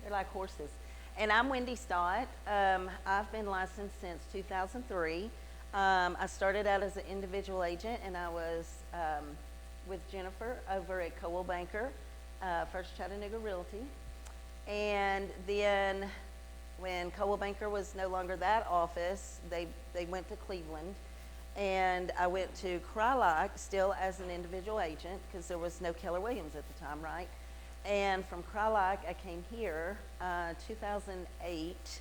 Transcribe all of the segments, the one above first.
They're like horses. And I'm Wendi Stott. I've been licensed since 2003. I started out as an individual agent, and I was with Jennifer over at Coldwell Banker, First Chattanooga Realty. And then when Coldwell Banker was no longer that office, they went to Cleveland. And I went to Crylike still as an individual agent because there was no Keller Williams at the time, right? And from Crylike, I came here 2008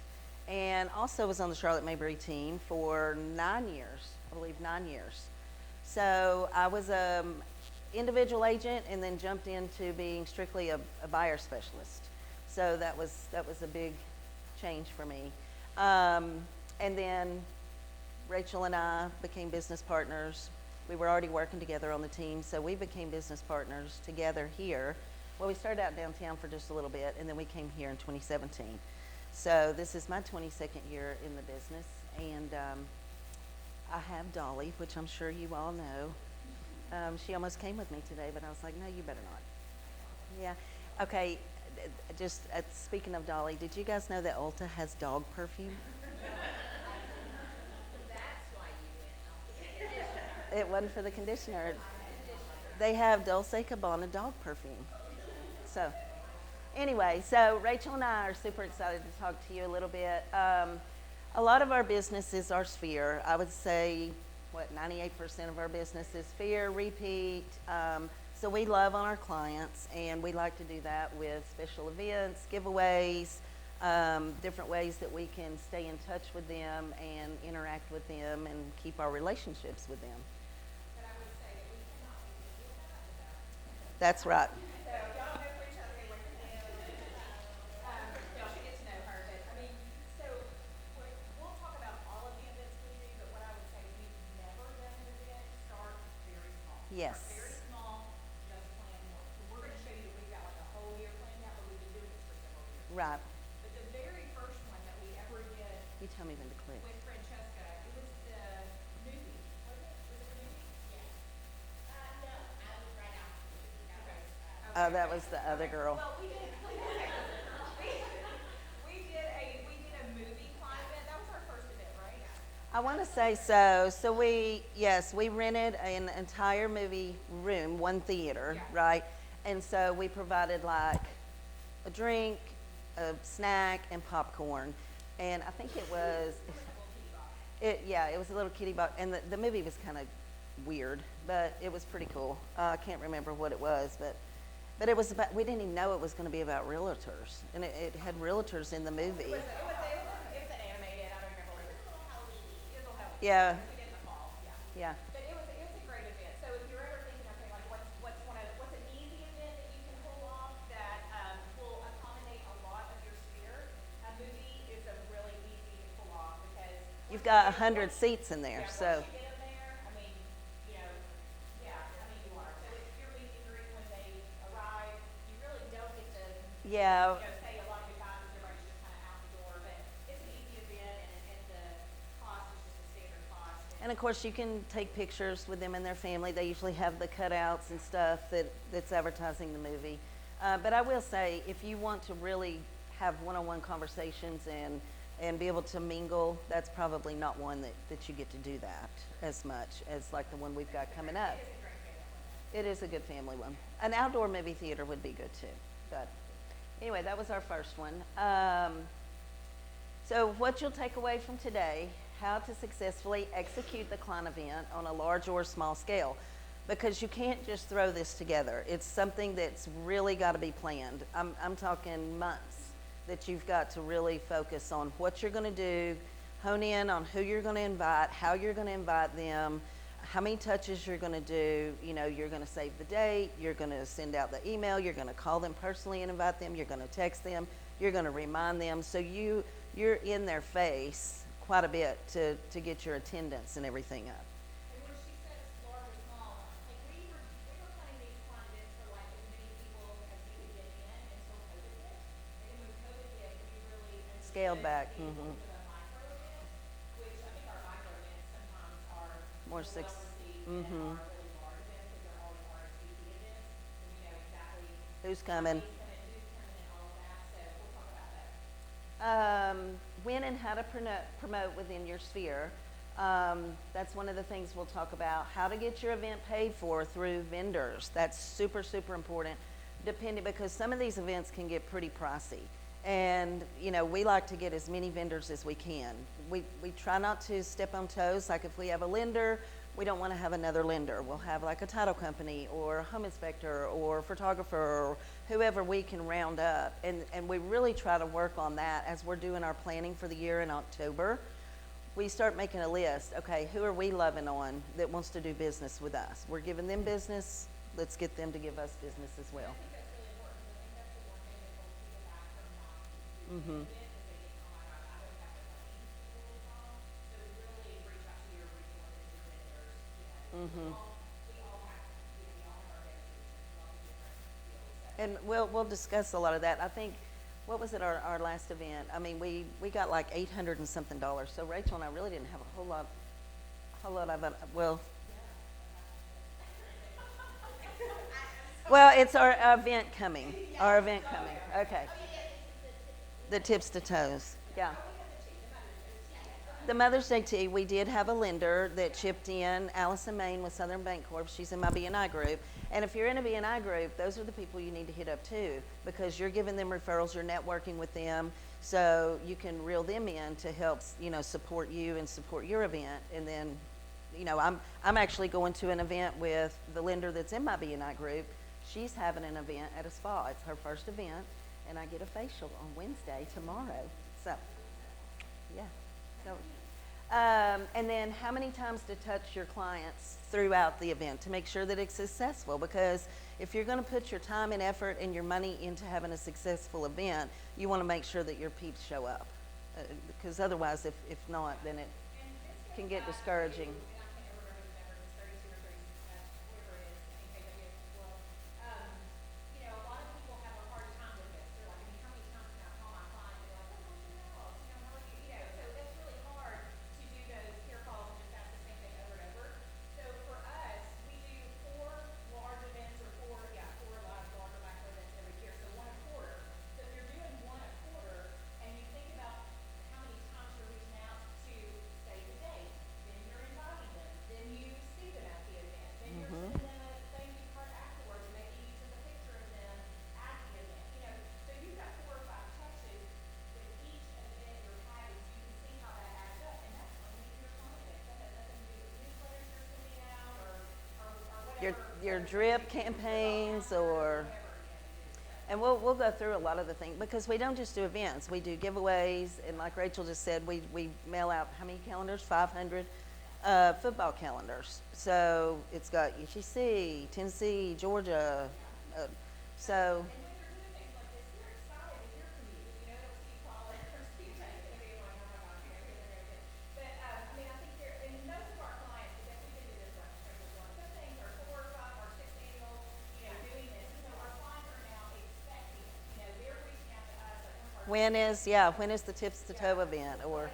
and also was on the Charlotte Mayberry team for 9 years, I believe 9 years. So I was an individual agent and then jumped into being strictly a buyer specialist. So that was a big change for me. And then Rachel and I became business partners. We were already working together on the team, so we became business partners together here. Well, we started out downtown for just a little bit, and then we came here in 2017. So this is my 22nd year in the business, and I have Dolly, which I'm sure you all know. She almost came with me today, but I was like, no, you better not. Yeah. Okay, just speaking of Dolly, did you guys know that Ulta has dog perfume? It wasn't for the conditioner. They have Dulce Cabana dog perfume. So, anyway, so Rachel and I are super excited to talk to you a little bit. A lot of our business is our sphere. I would say, 98% of our business is sphere, repeat. So we love on our clients, and we like to do that with special events, giveaways, different ways that we can stay in touch with them and interact with them and keep our relationships with them. That's right. Yes. Very small, just plan more. So we're going to show you that we've got like a whole year planned out, but we've been doing this for several years. Right. But the very first one that we ever did. You tell me when to click. With Francesca, it was the movie. Was it? Was it the movie? Yes. No, I was right after the movie. That was. Okay. Oh, that was the other girl. Well, we did. We did a movie client event. That was our first event, right? I want to say so. So we rented an entire movie room, one theater, yeah. Right? And so we provided like a drink, a snack, and popcorn. And I think it was, it was a little kiddie box. And the movie was kind of weird, but it was pretty cool. I can't remember what it was, but it was about, we didn't even know it was going to be about realtors. And it had realtors in the movie. It was an animated, I don't remember what it was. It was a little Halloween. Yeah. We did in the fall, yeah. But it was a great event. So if you're ever thinking, okay, like what's an easy event that you can pull off that will accommodate a lot of your sphere, a movie is a really easy to pull off because you've got 100 seats in there, yeah, so. Once you get them there, I mean, you know, yeah, I mean you are. So it's your meet and greet when they arrive. You really don't get to, yeah. You know, say a lot of the times everybody's just kind of out the door, but it's an easy event and the cost is just a standard cost. And of course, you can take pictures with them and their family. They usually have the cutouts and stuff that's advertising the movie. But I will say, if you want to really have one-on-one conversations and be able to mingle, that's probably not one that you get to do that as much as like the one we've got coming up. It is a good family one. An outdoor movie theater would be good too. But anyway, that was our first one. So what you'll take away from today, how to successfully execute the client event on a large or small scale. Because you can't just throw this together. It's something that's really got to be planned. I'm talking months that you've got to really focus on what you're going to do, hone in on who you're going to invite, how you're going to invite them, how many touches you're going to do. You know, you're going to save the date, you're going to send out the email, you're going to call them personally and invite them, you're going to text them, you're going to remind them. So you're in their face quite a bit to get your attendance and everything up. And when she says large or small, like we were planning these client events for like as many people as we could get in until COVID hit. And then when COVID hit, we really scaled back. To a micro event, which I think our micro events sometimes are more six. Are really large events because they're always RSVP events, and we know exactly who's coming and all of that. So we'll talk about When and how to promote within your sphere. That's one of the things we'll talk about. How to get your event paid for through vendors. That's super, super important. Depending, because some of these events can get pretty pricey. And, you know, we like to get as many vendors as we can. We try not to step on toes. Like if we have a lender, we don't want to have another lender. We'll have like a title company or a home inspector or photographer or whoever we can round up. And we really try to work on that as we're doing our planning for the year in October. We start making a list. Okay, who are we loving on that wants to do business with us? We're giving them business. Let's get them to give us business as well. Mm-hmm. Mm-hmm. And we'll discuss a lot of that. I think, what was it, our last event? I mean, we got like 800 and something dollars. So Rachel and I really didn't have a whole lot of it. Well, it's our event coming. Our event coming. Okay. The tips to toes. Yeah. The Mother's Day tea, we did have a lender that chipped in, Allison Main with Southern Bank Corp. She's in my BNI group. And if you're in a BNI group, those are the people you need to hit up too, because you're giving them referrals, you're networking with them, so you can reel them in to help, you know, support you and support your event. And then, you know, I'm actually going to an event with the lender that's in my BNI group. She's having an event at a spa. It's her first event, and I get a facial on Wednesday, tomorrow. So, yeah. So, and then how many times to touch your clients throughout the event to make sure that it's successful, because if you're going to put your time and effort and your money into having a successful event, you want to make sure that your peeps show up, because otherwise if not, then it can get discouraging. Your drip campaigns, or and we'll go through a lot of the things, because we don't just do events, we do giveaways, and like Rachel just said, we mail out how many calendars? 500 football calendars. So it's got UGC, Tennessee, Georgia, so. When is the Tips to Toe event, or?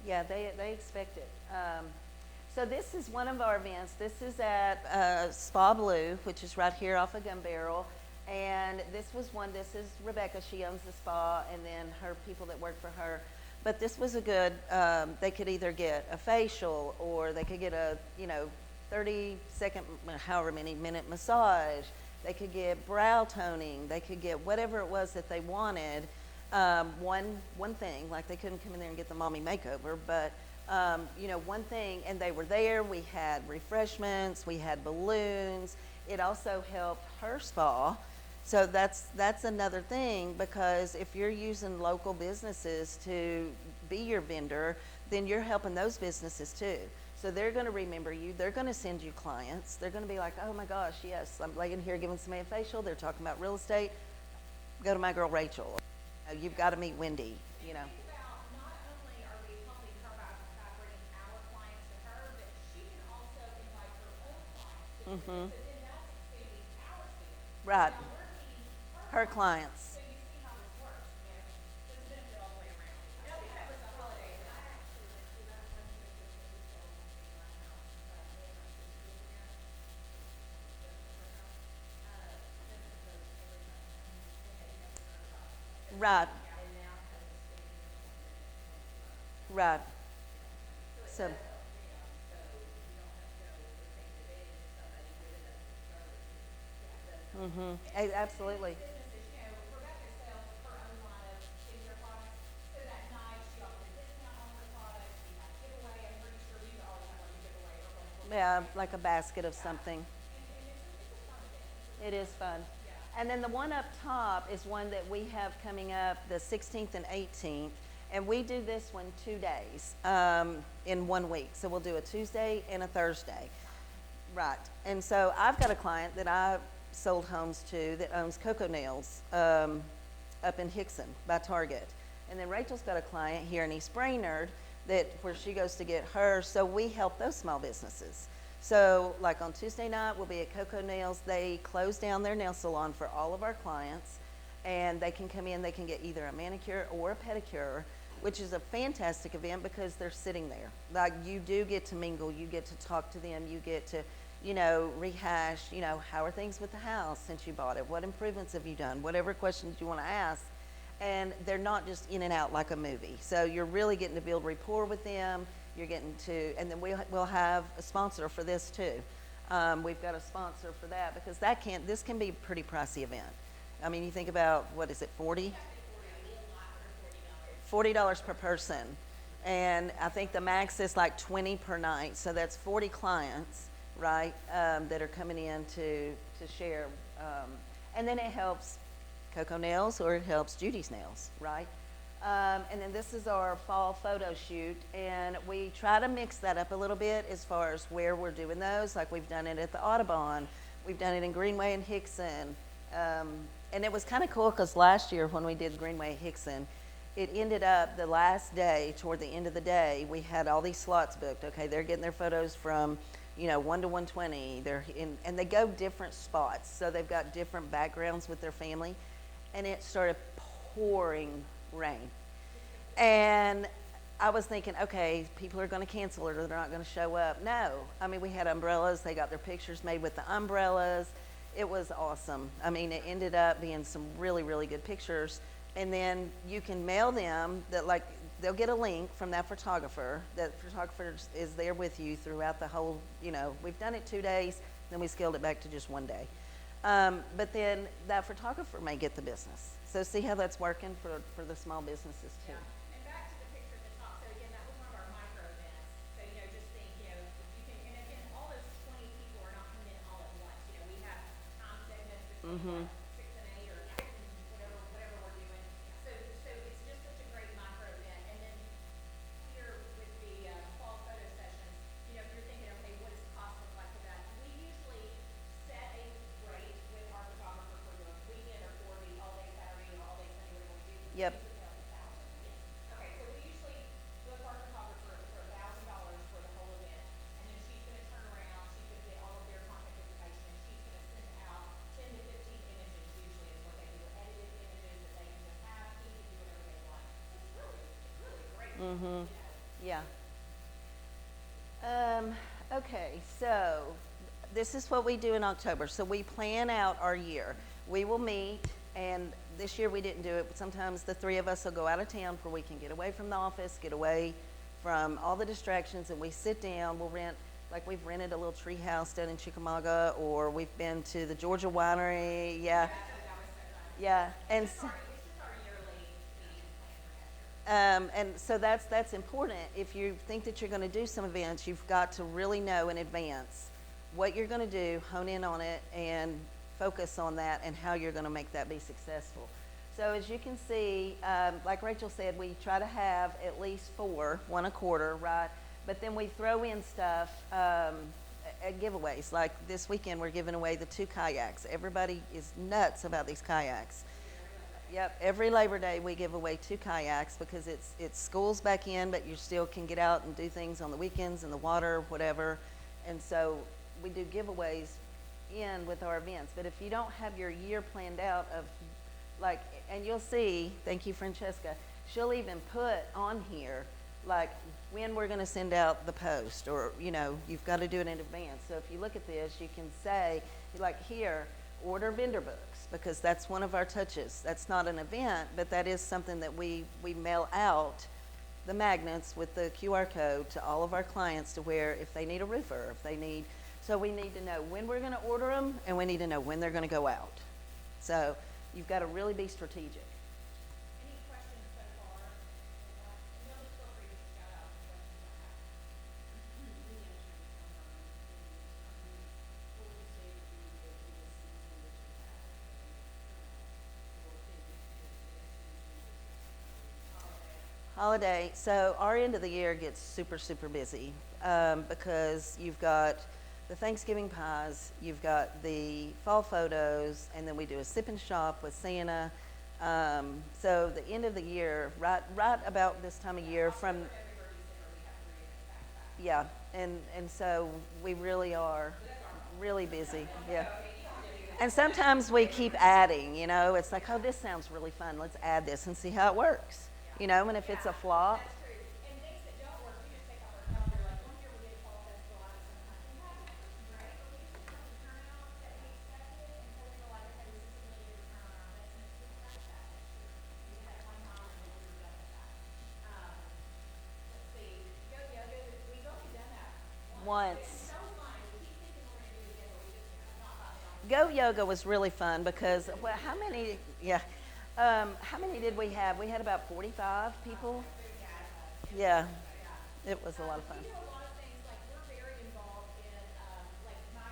Yeah, they expect it. So this is one of our events. This is at Spa Blue, which is right here off of Gun Barrel. And this is Rebecca. She owns the spa, and then her people that work for her. But this was a good, they could either get a facial, or they could get a, 30-second, however many minute massage. They could get brow toning. They could get whatever it was that they wanted. One thing, like they couldn't come in there and get the mommy makeover, but one thing, and they were there. We had refreshments, we had balloons. It also helped her spa. So that's another thing, because if you're using local businesses to be your vendor, then you're helping those businesses too. So they're going to remember you. They're going to send you clients. They're going to be like, oh my gosh, yes, I'm laying here giving somebody a facial. They're talking about real estate. Go to my girl Rachel. You've got to meet Wendi, Mm-hmm. Right. Her clients. Right. Right. So, absolutely. Yeah, like a basket of something. It is fun. And then the one up top is one that we have coming up the 16th and 18th. And we do this one 2 days in 1 week. So we'll do a Tuesday and a Thursday. Right. And so I've got a client that I sold homes to that owns Coco Nails up in Hickson by Target. And then Rachel's got a client here in East Brainerd that where she goes to get hers. So we help those small businesses. So like on Tuesday night, we'll be at Coco Nails. They close down their nail salon for all of our clients. And they can come in, they can get either a manicure or a pedicure, which is a fantastic event because they're sitting there. Like you do get to mingle, you get to talk to them, you get to, rehash, how are things with the house since you bought it? What improvements have you done? Whatever questions you want to ask. And they're not just in and out like a movie. So you're really getting to build rapport with them. You're getting to, and then we'll have a sponsor for this too. We've got a sponsor for that because this can be a pretty pricey event. I mean, you think about, what is it, 40? $40 per person. And I think the max is like 20 per night. So that's 40 clients, right, that are coming in to share. And then it helps Coco Nails or it helps Judy's Nails, right? And then this is our fall photo shoot. And we try to mix that up a little bit as far as where we're doing those. Like we've done it at the Audubon. We've done it in Greenway and Hickson. And it was kind of cool because last year when we did Greenway Hickson, it ended up the last day, toward the end of the day, we had all these slots booked. Okay, they're getting their photos from, 1 to 120. And they go different spots. So they've got different backgrounds with their family. And it started pouring rain. And I was thinking, okay, people are going to cancel it or they're not going to show up. No, I mean, we had umbrellas. They got their pictures made with the umbrellas. It was awesome. I mean, it ended up being some really, really good pictures. And then you can mail them they'll get a link from that photographer. That photographer is there with you throughout the whole, we've done it 2 days, then we scaled it back to just 1 day. But then that photographer may get the business. So see how that's working for the small businesses too. Yeah. And back to the picture at the top. So again, that was one of our micro events. So, just think, if you can, and again, all those 20 people are not coming in all at once. We have time segments between like 6 and 8 or 6 and whatever we're doing. So it's just such a great micro event. And then here with the fall photo sessions, if you're thinking, okay, what does the cost look like for that? We usually set a rate with our photographer for the weekend or for the all day Saturday or all day Sunday, whatever we do. Yep. Okay, so we usually book our photographer for $1,000 for the whole event, and then she's going to turn around, she's going to get all of their contact information, and she's going to send out 10 to 15 images usually is what they do, edited images that they can just have, keep and do whatever they want. It's really great. Yeah. Okay, so this is what we do in October. So we plan out our year. We will meet, and this year we didn't do it, but sometimes the three of us will go out of town where we can get away from the office, get away from all the distractions, and we sit down. We'll we've rented a little tree house down in Chickamauga, or we've been to the Georgia winery. Yeah. That was so fun. Yeah. And It's just our yearly meeting plan for next year. And so that's important. If you think that you're going to do some events, you've got to really know in advance what you're going to do, hone in on it, and focus on that and how you're going to make that be successful. So as you can see, like Rachel said, we try to have at least 4, 1 a quarter, right? But then we throw in stuff at giveaways. Like this weekend, we're giving away the 2 kayaks. Everybody is nuts about these kayaks. Yep, every Labor Day we give away 2 kayaks because it's school's back in, but you still can get out and do things on the weekends in the water, whatever. And so we do giveaways in with our events. But if you don't have your year planned out of, like, and you'll see, thank you, Francesca, she'll even put on here, like, when we're gonna send out the post, or, you know, you've gotta do it in advance. So if you look at this, you can say, like, here, order vendor books, because that's one of our touches. That's not an event, but that is something that we mail out, the magnets with the QR code to all of our clients, to where if they need a roofer, if they need, so we need to know when we're gonna order them, and we need to know when they're gonna go out. So you've gotta really be strategic. Any questions so far? And you'll just feel free to shout out the questions I have. Holiday, so our end of the year gets super, super busy, because you've got the Thanksgiving pies, you've got the fall photos, and then we do a sip and shop with Santa. So the end of the year, right about this time of year from, yeah, and so we really are really busy, yeah. And sometimes we keep adding, you know, it's like, oh, this sounds really fun, let's add this and see how it works. You know, and if it's a flop, That's true. And things that don't work, we just take off our calendar, like one year we did a fall festival out of sometimes, and that was great, but we just didn't have the turnout that we expected, and so we were like, okay, this isn't really a good return on our investment, so we scratched that next year. We did that one time, and then we were done with that. Let's see, Go Yoga, we've only done that once. once. That was fun, we keep thinking we're gonna do it again, but we just have not gotten it on. Go Yoga was really fun because, well, how many did we have? We had about 45 people. Yeah, it was a lot of fun. We do a lot of things, like, we're very involved in, like, my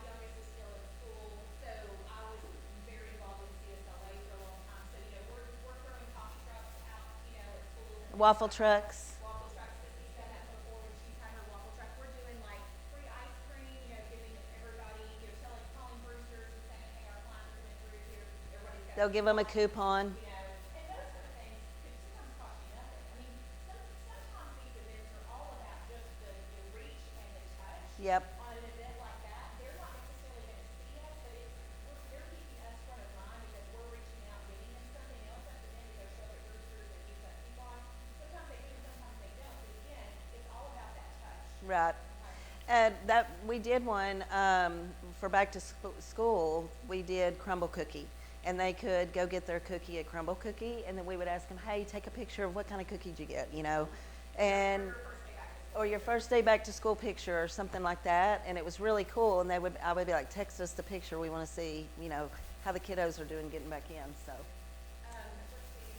youngest is still in school, so I was very involved in CSLA for a long time, so, you know, we're throwing coffee trucks out, you know, at schools. And Waffle trucks. waffle trucks, that she's done that before when she's had her waffle truck. We're doing like free ice cream, you know, giving everybody, you know, calling Brewsters and saying, hey, our clients are coming through here, everybody's got. They'll give them a coupon. You know, and those sort of things could sometimes cost you nothing. I mean, sometimes these events are all about just the reach and the touch. Yep. On an event like that, they're not necessarily gonna see us, but they're keeping us front of mind because we're reaching out, giving them something else up to them to go show their Brewsters and use that coupon. Sometimes they do, sometimes they don't, but again, it's all about that touch. Right. And that we did one for back to school. We did crumble cookie, and they could go get their cookie at Crumble Cookie, and then we would ask them, "Hey, take a picture of what kind of cookie did you get?" You know, and or your first day back to school picture or something like that. And it was really cool. And I would be like, "Text us the picture. We want to see, you know, how the kiddos are doing getting back in." So. Let's see,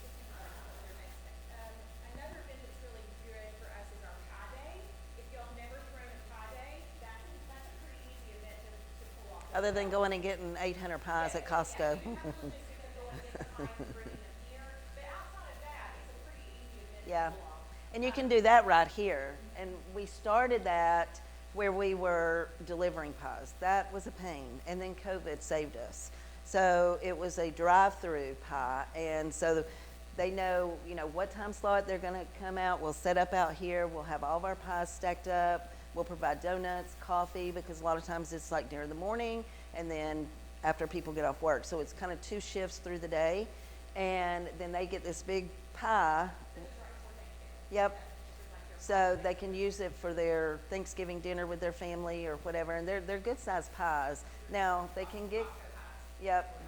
another event that's really good for us is our pie day. If y'all have never thrown a pie day, that's a pretty easy event to pull off. Other than going and getting 800 pies at Costco. You have to look at going and getting pies and bringing them here, but outside of that, it's a pretty easy event Yeah. to pull off. And you can do that right here. And we started that where we were delivering pies. That was a pain. And then COVID saved us. So it was a drive-through pie. And so they know, you know, what time slot they're going to come out. We'll set up out here. We'll have all of our pies stacked up. We'll provide donuts, coffee, because a lot of times it's like during the morning and then after people get off work. So it's kind of 2 shifts through the day. And then they get this big pie. Yep. So they can use it for their Thanksgiving dinner with their family or whatever, and they're good sized pies. Now they can get, yep,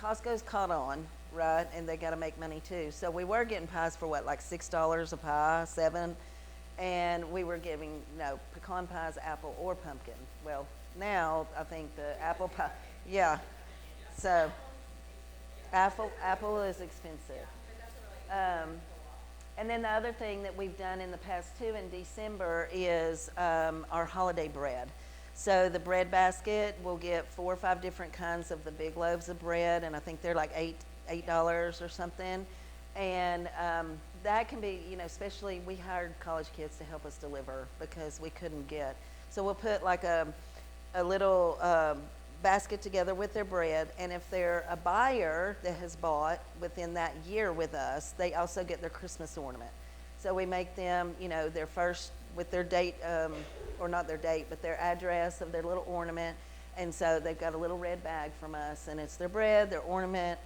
Costco's caught on, right? And they got to make money too. So we were getting pies for what, like $6 a pie, 7, and we were giving pecan pies, apple or pumpkin. Well, now I think the apple pie, yeah. So apple is expensive. And then the other thing that we've done in the past too in December is our holiday bread. So the bread basket, we'll get 4 or 5 different kinds of the big loaves of bread, and I think they're like $8 or something. And that can be, especially we hired college kids to help us deliver because we couldn't get. So we'll put like a little basket together with their bread, and if they're a buyer that has bought within that year with us, they also get their Christmas ornament. So we make them, their first with their date, or not their date, but their address of their little ornament, And so they've got a little red bag from us, and it's their bread, their ornament,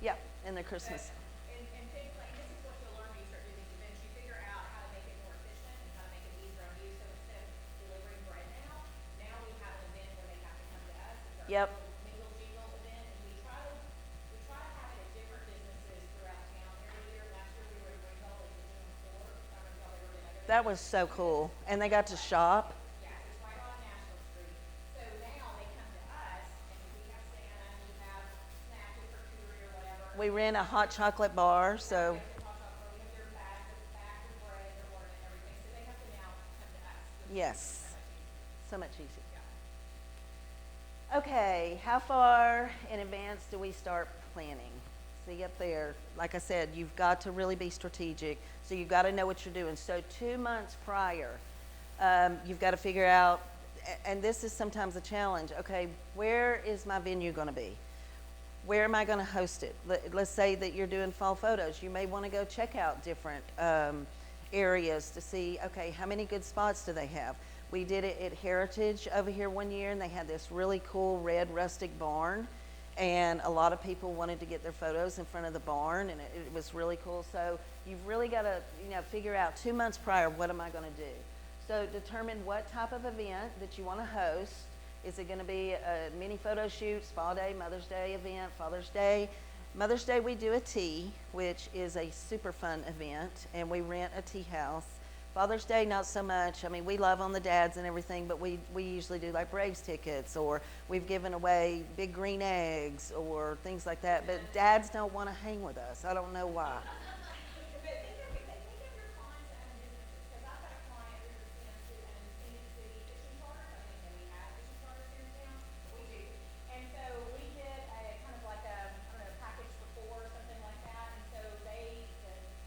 yeah, and their Christmas. And things like, this is what you'll learn when you start doing these events, you figure out how to make it more efficient and how to make it easier on you. So instead of delivering bread now we have an event where they have to come to us. It's our Yep. little mingle jingle event, and we try to have it at different businesses throughout town every year. Last year we were in Greenville at the June floor. I don't know if y'all ever been over there. That was so cool. And they got to shop. Yeah, it's right on Nashville Street. So now they come to us, and we have Santa, and we have snacks or charcuterie or whatever. We ran a hot chocolate bar, so We have their bags of bread, their order and everything, so they have to now come to us. yes, so much easier. Yeah. Okay, how far in advance do we start planning? See up there, like I said, you've got to really be strategic. So you've got to know what you're doing. So 2 months prior, you've got to figure out, and this is sometimes a challenge. Okay, where is my venue going to be? Where am I going to host it? Let's say that you're doing fall photos. You may want to go check out different areas to see, okay, how many good spots do they have? We did it at Heritage over here one year, and they had this really cool red rustic barn, and a lot of people wanted to get their photos in front of the barn, and it was really cool. So you've really got to, figure out 2 months prior, what am I going to do? So determine what type of event that you want to host. Is it going to be a mini photo shoot, spa day, Mother's Day event, Father's Day? Mother's Day we do a tea, which is a super fun event, and we rent a tea house. Father's Day, not so much. I mean, we love on the dads and everything, but we usually do like Braves tickets, or we've given away big green eggs or things like that. But dads don't want to hang with us. I don't know why. But think of your clients that own businesses, because I've got a client who's in Phoenix City fishing charters. I think that we have fishing charters here in town. We do. And so we did a kind of like a, I don't know, package for four or something like that. And so the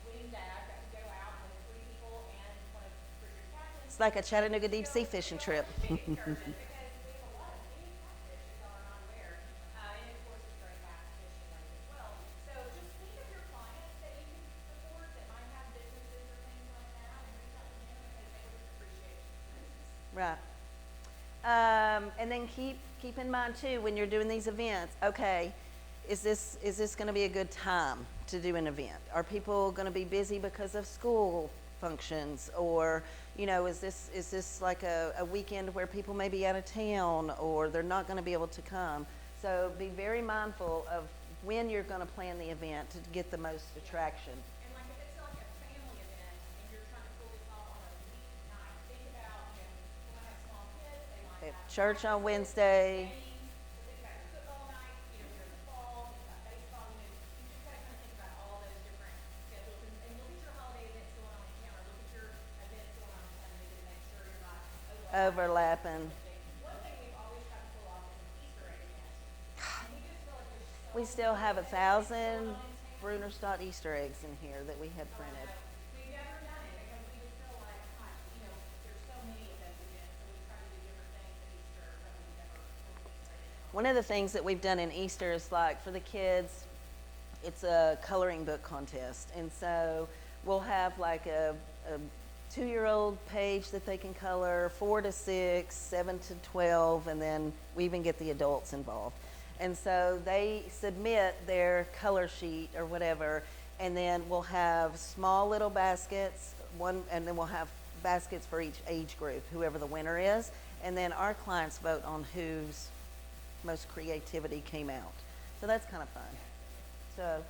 winning dad got to go out with three people and one of Richard's captains. It's like a Chattanooga deep sea fishing trip. Fishing excursion, because we have a lot of big catfish that y'all are not aware. And of course, it's very fast fishing lake as well. So just think of your clients that you can support that might have businesses or things like that, and reach out to them because they would appreciate you. Right. And then keep in mind too, when you're doing these events, okay, is this going to be a good time to do an event? Are people going to be busy because of school functions, or is this like a weekend where people may be out of town or they're not going to be able to come? So be very mindful of when you're going to plan the event to get the most attraction. And like if it's like a family event and you're trying to pull this off on a weeknight, think about, people might have small kids, they might At have church on Wednesday. games. So think about your football night, during the fall, think about baseball, you just gotta kind of think about all those different schedules and look at your holiday events going on in town, or look at your events going on in town to make sure you're not Overlapping. One thing we've always tried to pull off is an Easter egg event. And we just feel like there's so We still have 1,000 Bruner Stott Easter eggs in here that we had printed. We've never done it because we just feel like, gosh, there's so many of those events, so we try to do different things at Easter that we've never done. One of the things that we've done in Easter is like for the kids, it's a coloring book contest. And so we'll have like a 2-year-old page that they can color, 4 to 6, 7 to 12, and then we even get the adults involved. And so they submit their color sheet or whatever, and then we'll have small little baskets, and then we'll have baskets for each age group, whoever the winner is, and then our clients vote on whose most creativity came out. So that's kind of fun. So,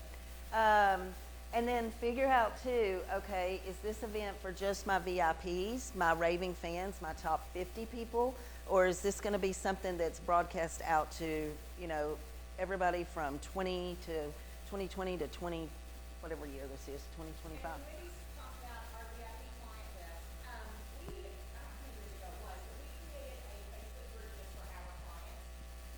and then figure out too, okay, is this event for just my VIPs, my raving fans, my top 50 people, or is this going to be something that's broadcast out to, everybody from 20 to 2020 to 20, whatever year this is, 2025? Wendy talked about our VIP client list. I don't know how many years ago it was, but we created a Facebook group just for our clients.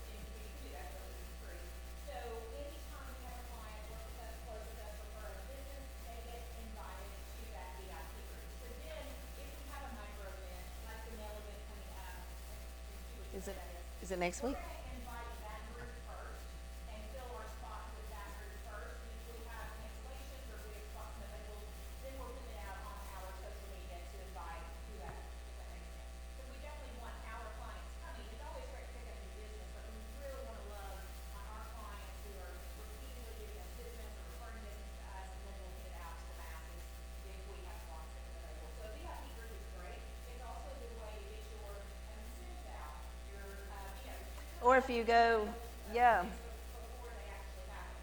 And we can do that really free. So anytime we have a client work with us, close with us, refer a business, they get invited to that VIP group. So then, if we have a micro event, like the mail event coming up, in 2 weeks, Is it, that is it next week? we're gonna invite that group first and fill our spots with that group first. And if we have cancellations or if we have spots available, then we'll put it out on our social media to invite whoever, if that makes sense. Because we definitely want our clients coming. It's always great to pick up new or if you go, yeah. before they actually happen,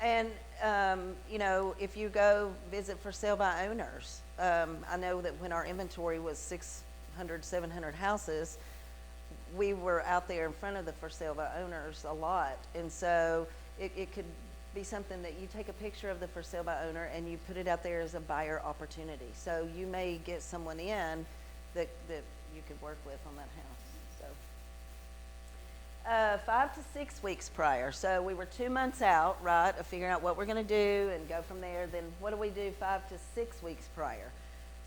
you know. And, you know, if you go visit for sale by owners, I know that when our inventory was 600, 700 houses, we were out there in front of the for sale by owners a lot. And so it could be something that you take a picture of the for sale by owner and you put it out there as a buyer opportunity. So you may get someone in that you could work with on that house, so. 5 to 6 weeks prior. So we were 2 months out, right, of figuring out what we're going to do and go from there. Then what do we do 5 to 6 weeks prior?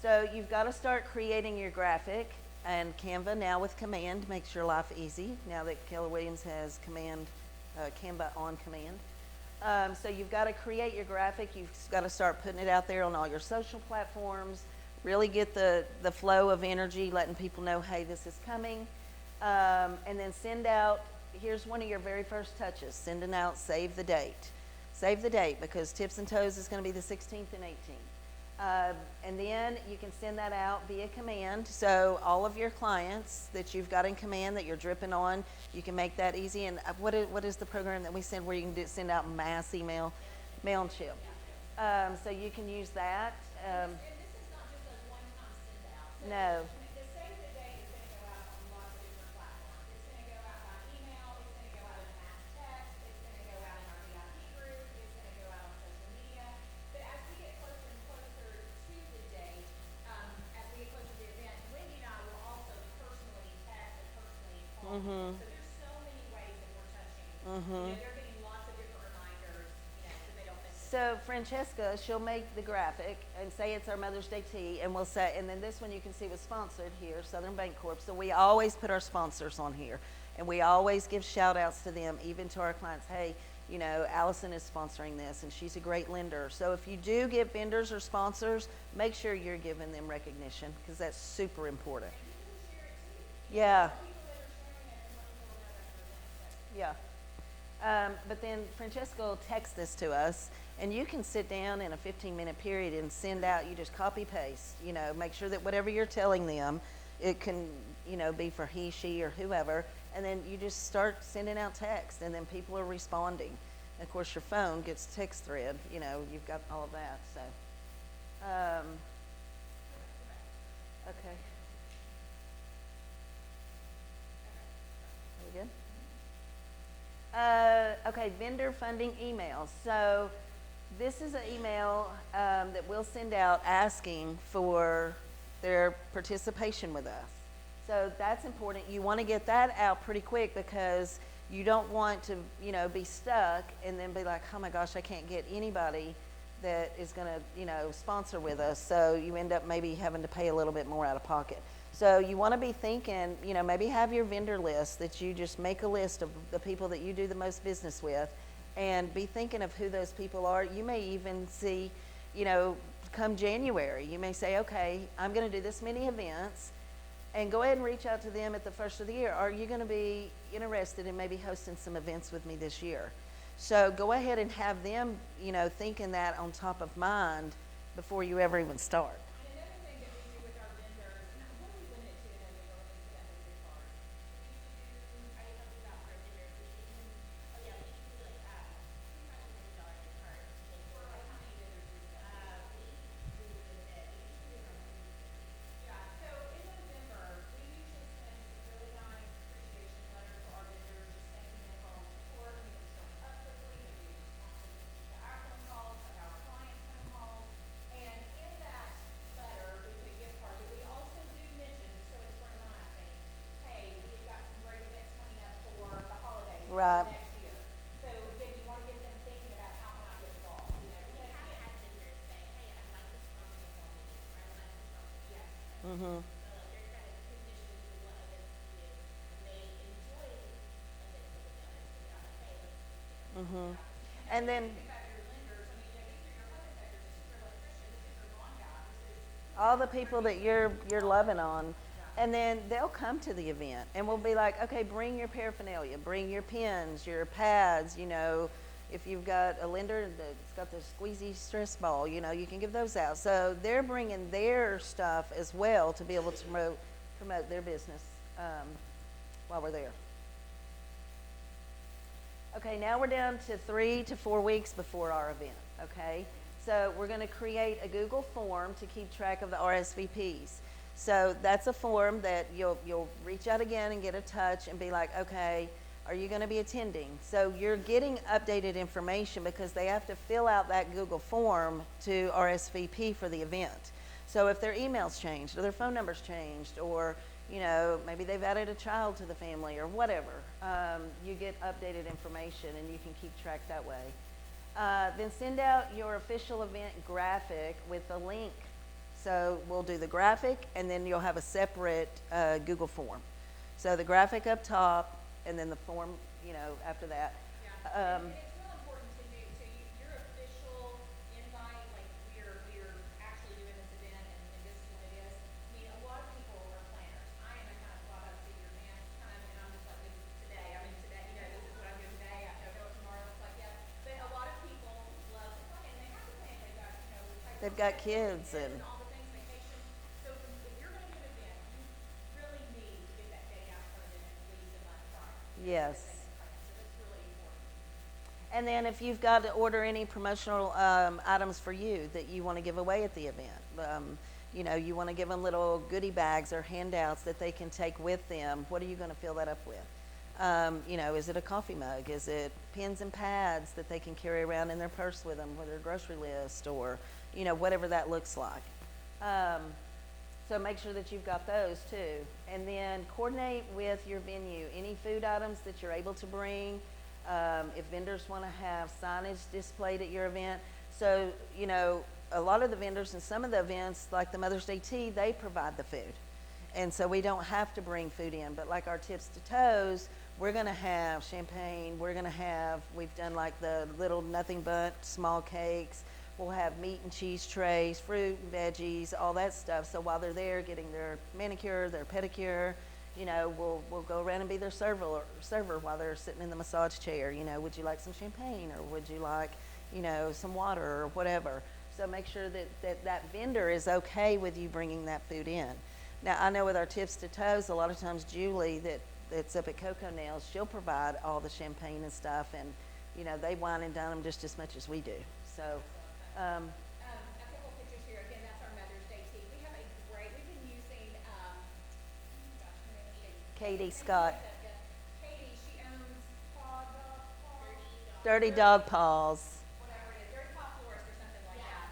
So you've got to start creating your graphic, and Canva now with Command makes your life easy now that Keller Williams has Command, Canva on Command. So you've got to create your graphic. You've got to start putting it out there on all your social platforms, really get the flow of energy, letting people know, hey, this is coming. And then send out, here's one of your very first touches, sending out save the date. Save the date because Tips and Toes is going to be the 16th and 18th. And then you can send that out via Command. So all of your clients that you've got in Command that you're dripping on, you can make that easy. And what is the program that we send where you can send out mass email? Mailchimp. So you can use that. And this is not just a one-time send out. So No. the save the date is gonna go out on lots of different platforms. It's gonna go out by email, it's gonna go out in a mass text, it's gonna go out in our VIP group, it's gonna go out on social media. But as we get closer and closer to the date, as we get closer to the event, Wendy and I will also personally text and personally call people. So there's so many ways that we're touching. You know, they're getting lots of different reminders, you know, so they don't miss it. So Francesca, she'll make the graphic and say it's our Mother's Day tea, and we'll say, and then this one you can see was sponsored here, Southern Bank Corp. So we always put our sponsors on here, and we always give shout outs to them, even to our clients. Hey, you know, Allison is sponsoring this, and she's a great lender. So if you do get vendors or sponsors, make sure you're giving them recognition because that's super important. Yeah. Yeah. But then Francesca will text this to us, and you can sit down in a 15-minute period and send out, you just copy paste, you know, make sure that whatever you're telling them, it can, you know, be for he, she, or whoever, and then you just start sending out text, and then people are responding. And of course, your phone gets text thread, you know, you've got all of that, so. Okay. Are we good? Okay, vendor funding emails. So this is an email that we'll send out asking for their participation with us. So that's important. You want to get that out pretty quick because you don't want to, you know, be stuck and then be like, oh my gosh, I can't get anybody that is going to, you know, sponsor with us. So you end up maybe having to pay a little bit more out of pocket. So you want to be thinking, you know, maybe have your vendor list that you just make a list of the people that you do the most business with and be thinking of who those people are. You may even see, you know, come January, you may say, okay, I'm going to do this many events and go ahead and reach out to them at the first of the year. Are you going to be interested in maybe hosting some events with me this year? So go ahead and have them, you know, thinking that on top of mind before you ever even start. And another thing that we do with our vendors, and what do we limit it to, and then we go into that vendor card? We used to do, I talked about for vendors, we can, oh yeah, we can do like, $2,500 card. For like how many vendors do that? We do limit it, we usually do around 250. Yeah, so in November, we usually send a really nice appreciation letter to our vendors, just thanking them for all the support, and them showing up quickly, and being responsive to our phone calls, to our clients' phone calls. And in that letter, we put a gift card, but we also do mention, just so it's front of mind, saying, hey, we've got some great events coming up for the holidays Right. next year. So again, you want to get them thinking about how can I get involved, you know, because Have again, had vendors say, hey, I'd like this sponsor for me, or I'd like this sponsor. yes. Mm-hmm. They're kind of conditioned to what events to do, and they enjoy events with the others, but they're not like, hey, let's do it. Mm-hmm. And then Think about your lenders, I mean, you know, these are your home inspectors, this is your electrician, this is your lawn guy, this is. all the people that you're loving on, and then they'll come to the event and we'll be like, okay, bring your paraphernalia, bring your pens, your pads, you know, if you've got a lender that's got the squeezy stress ball, you know, you can give those out. So they're bringing their stuff as well to be able to promote their business while we're there. Okay, now we're down to 3 to 4 weeks before our event, okay? So we're gonna create a Google form to keep track of the RSVPs. So that's a form that you'll reach out again and get a touch and be like, okay, are you gonna be attending? So you're getting updated information because they have to fill out that Google form to RSVP for the event. So if their email's changed or their phone number's changed, or maybe they've added a child to the family or whatever, you get updated information and you can keep track that way. Then send out your official event graphic with a link. So we'll do the graphic and then you'll have a separate Google form. So the graphic up top and then the form, after that. Yeah, and it's real important to do, so your official invite, like we're actually doing this event and this is what it is. I mean, a lot of people are planners. I am a kind of thought out figure man, kind of, and I'm just like, this is today, I mean, today, this is what I'm doing today, I don't know what tomorrow looks like yet. But a lot of people love to plan, and they have to plan, They've got kids and all the things, vacation. So if you're gonna do an event, you really need to get that date out for them at least a month prior. yes. So that's really important. And then if you've got to order any promotional items for you that you want to give away at the event, you want to give them little goodie bags or handouts that they can take with them. What are you going to fill that up with? Is it a coffee mug? Is it pens and pads that they can carry around in their purse with them with their grocery list, or whatever that looks like. So make sure that you've got those too. And then coordinate with your venue. Any food items that you're able to bring. If vendors want to have signage displayed at your event. So, a lot of the vendors in some of the events, like the Mother's Day tea, they provide the food. And so we don't have to bring food in. But like our Tips to Toes, we're going to have champagne. We've done like the little nothing but small cakes. We'll have meat and cheese trays, fruit and veggies, all that stuff. So while they're there getting their manicure, their pedicure, we'll go around and be their server while they're sitting in the massage chair. Would you like some champagne, or would you like, some water or whatever? So make sure that vendor is okay with you bringing that food in. Now, I know with our Tips to Toes, a lot of times Julie, that's up at Coco Nails, she'll provide all the champagne and stuff, and, they wine and dine them just as much as we do. So, A couple of pictures here. Again, that's our Mother's Day tea. We've been using, gosh, her name is Katie Scott, Katie, she owns Dirty Dog Paws. whatever it is, Dirty Paw Florist or something like that.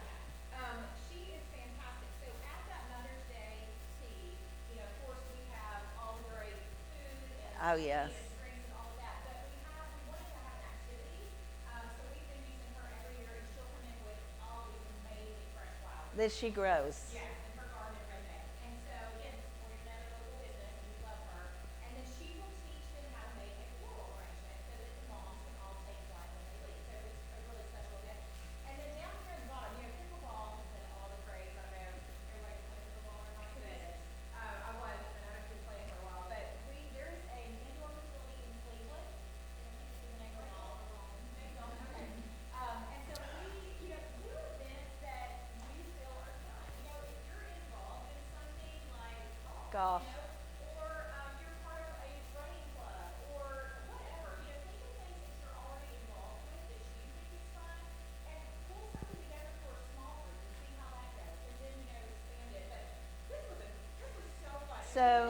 She is fantastic. So at that Mother's Day tea, of course, we have all the great food and Oh, yes. and drinks and all of that. But we wanted to have an activity. So we've been using her every year, and she'll come in with all these amazing fresh flowers. That she grows. Yes, and her garden and redneck. And so, again, supporting another local business, and we love her. And then she will teach them how to make a floral arrangement so that the moms can all take flight when they leave. So it's a really special event. And then down here at the bottom, pickleball has been all the craze. I don't know, everybody's playing pickleball or not? Goodness. I was, and I haven't been playing for a while. But there is an indoor facility in Cleveland. And so we, do events that you feel are fun. If you're involved in something like Golf. or you're part of a running club or whatever, think of things that you're already involved with that you think is fun, and pull something together for a small group and see how that goes, and then expand it. But this was so fun. So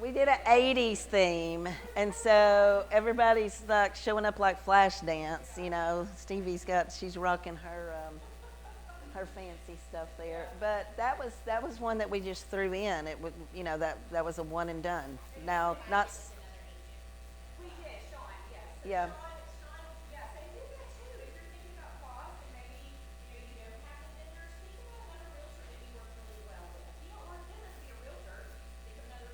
we did an 80s theme, and so everybody's like showing up like flash dance. She's rocking her fancy stuff there. But that was one that we just threw in. It would, that was a one and done. Now, not. We did, Sean, yes. So Yeah. Sean, yes, and do that too. If you're thinking about cost and maybe, you don't have the vendors, think about another realtor that you work really well with. You don't want them to be a realtor. Think of another,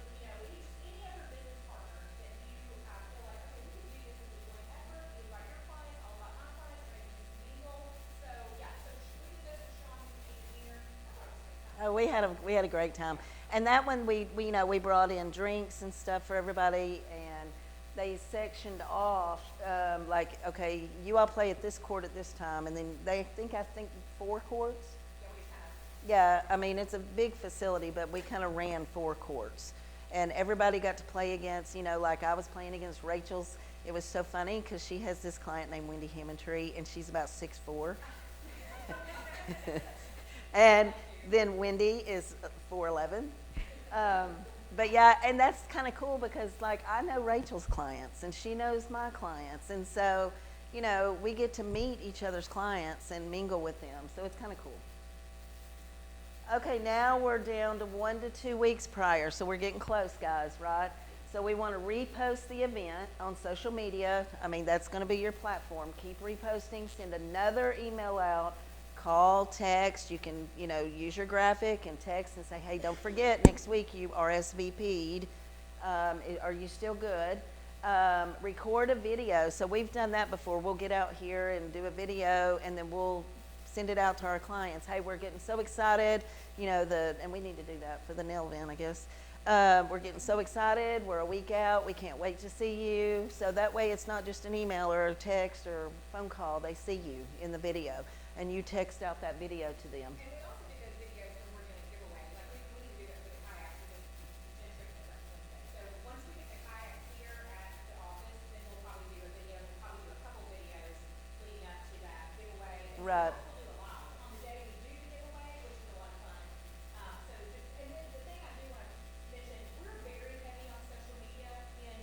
any other business partner that you feel like, okay, we can do this as a joint effort. You invite your clients, all about my clients, maybe just mingle. So, yeah, so we did this with Sean and Kate Wiener. Oh, we had a great time, and that one we brought in drinks and stuff for everybody, and they sectioned off like, okay, you all play at this court at this time, and then I think 4 courts. Yeah, I mean it's a big facility, but we kind of ran 4 courts, and everybody got to play against, like I was playing against Rachel's It was so funny because she has this client named Wendi and she's about 6'4". And then Wendi is 4'11". But yeah, and that's kind of cool because like I know Rachel's clients and she knows my clients. And so, you know, we get to meet each other's clients and mingle with them. So it's kind of cool. Okay, now we're down to 1 to 2 weeks prior. So we're getting close, guys, right? So we want to repost the event on social media. I mean, that's going to be your platform. Keep reposting. Send another email out. Call, text. You can, you know, use your graphic and text and say, hey, don't forget, next week you RSVP'd. Are you still good? Record a video. So we've done that before. We'll get out here and do a video, and then we'll send it out to our clients. Hey, we're getting so excited. You know, and we need to do that for the nail event, I guess. We're getting so excited. We're a week out. We can't wait to see you. So that way it's not just an email or a text or phone call. They see you in the video, and you text out that video to them. And we also do those videos when we're doing a giveaway. Like we need to do that for the kayaks because Jen took that Wednesday. So once we get the kayaks here at the office, then we'll probably do a video. We'll probably do a couple videos leading up to that giveaway. And Right. we'll do a lot on the day we do the giveaway, which is a lot of fun. So just, and then the thing I do want to mention, we're very heavy on social media in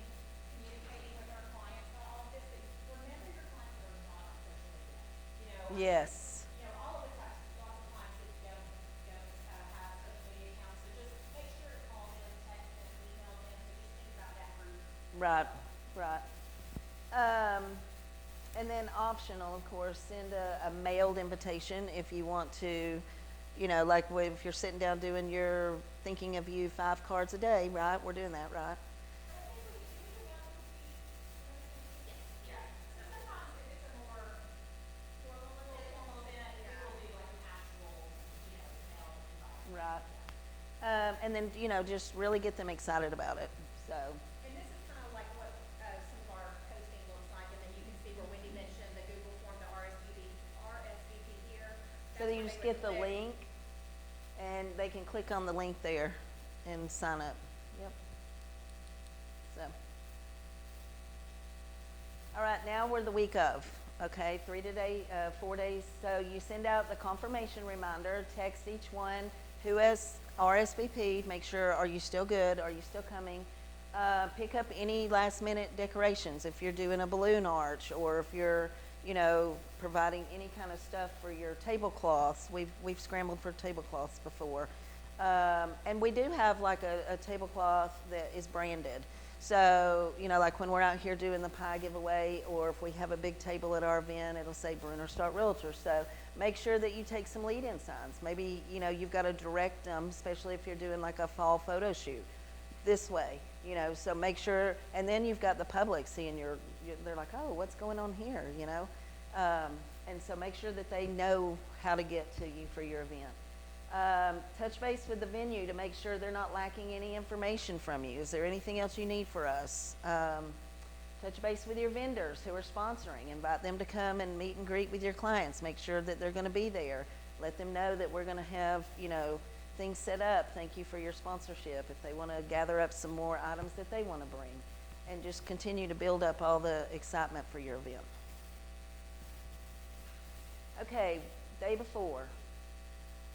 communicating with our clients about all of this. But remember, your clients are not on social media. You know, Yes. you know, all of us have lots of clients that don't have social media accounts, so just make sure to call them, text them, email them, so just think about that group. Right. Right. And then optional, of course, send a mailed invitation if you want to, you know, like if you're sitting down doing your thinking of you 5 cards a day, right? We're doing that, right? Yeah, so sometimes if it's a more formal event, we will do like an actual, you know, mail invite. Right. And then, you know, just really get them excited about it. So, And this is kind of like what some of our posting looks like, and then you can see where Wendy mentioned the Google form, the RSVP here. so That's you where just they would get the click. link and they can click on the link there and sign up. Yep. So. All right, now we're the week of, okay, 4 days. So you send out the confirmation reminder, text each one who has RSVP'd, make sure, are you still good? Are you still coming? Pick up any last minute decorations if you're doing a balloon arch or if you're, you know, providing any kind of stuff for your tablecloths. We've scrambled for tablecloths before. And we do have like a tablecloth that is branded. So, you know, like when we're out here doing the pie giveaway, or if we have a big table at our event, it'll say Bruner, Stott Realtor. So make sure that you take some lead-in signs. Maybe, you know, you've got to direct them, especially if you're doing like a fall photo shoot this way, you know, so make sure, and then you've got the public seeing they're like, oh, what's going on here, you know? And so make sure that they know how to get to you for your event. Touch base with the venue to make sure they're not lacking any information from you. Is there anything else you need for us? Touch base with your vendors who are sponsoring. Invite them to come and meet and greet with your clients. Make sure that they're going to be there. Let them know that we're going to have, you know, things set up. Thank you for your sponsorship. If they want to gather up some more items that they want to bring. And just continue to build up all the excitement for your event. Okay, day before.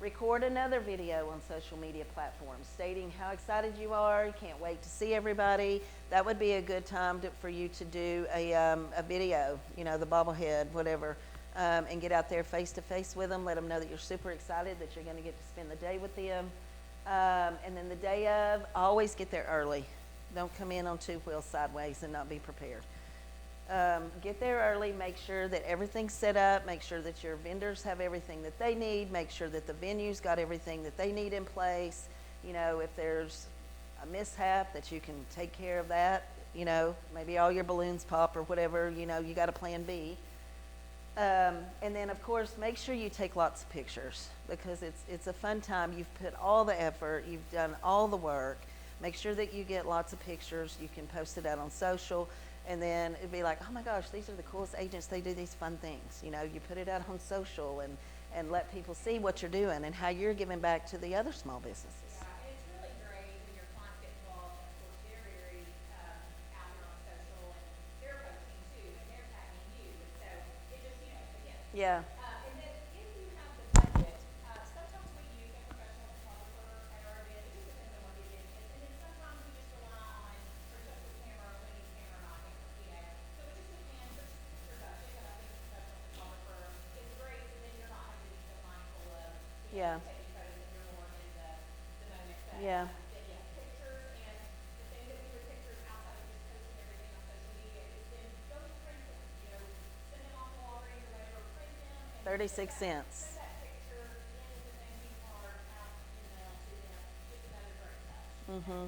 Record another video on social media platforms stating how excited you are, you can't wait to see everybody. That would be a good time for you to do a video, you know, the bobblehead, whatever, and get out there face to face with them, let them know that you're super excited, that you're going to get to spend the day with them. And then the day of, always get there early. Don't come in on 2 wheels sideways and not be prepared. Get there early, make sure that everything's set up, make sure that your vendors have everything that they need, make sure that the venue's got everything that they need in place. You know, if there's a mishap, that you can take care of that. You know, maybe all your balloons pop or whatever, you know, you got a plan B. And then, of course, make sure you take lots of pictures because it's a fun time. You've put all the effort, you've done all the work. Make sure that you get lots of pictures. You can post it out on social. And then it'd be like, oh my gosh, these are the coolest agents. They do these fun things. You know, you put it out on social and let people see what you're doing and how you're giving back to the other small businesses. Yeah, and it's really great when your clients get involved. And of course, they're very out there on social, and they're posting Yeah. And then if you have the budget, sometimes we use a professional photographer at our event. It just depends on what the event is. And then sometimes we just rely on Francesca's camera, Wendy's camera, my camera, you know. So it just depends. There's your budget, but I think a professional photographer is great. So then you're not having to be so mindful of, Yeah. taking photos and you're more in the moment. But, Yeah. but yeah, pictures and the thing that we do with pictures outside of just posting everything on social media is then go print them. You know, send them off to Walgreens or whatever, print them and 36 cents. send that picture in with a thank you card out in the mail to them. Just another great touch.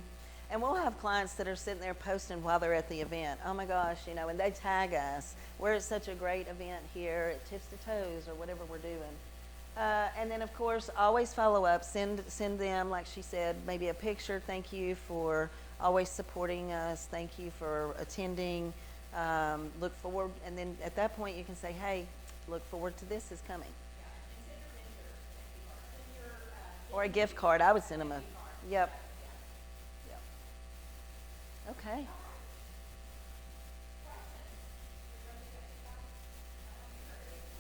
And we'll have clients that are sitting there posting while they're at the event. Oh my gosh, you know, and they tag us. We're at such a great event here at Tips to Toes or whatever we're doing. And then of course, always follow up. Send them, like she said, maybe a picture. Thank you for always supporting us. Thank you for attending. Look forward, and then at that point you can say, hey, look forward to this is coming. Yeah, and send your vendor thank you card. Send your Or a gift card. I would send them a, yep. Yep. Okay.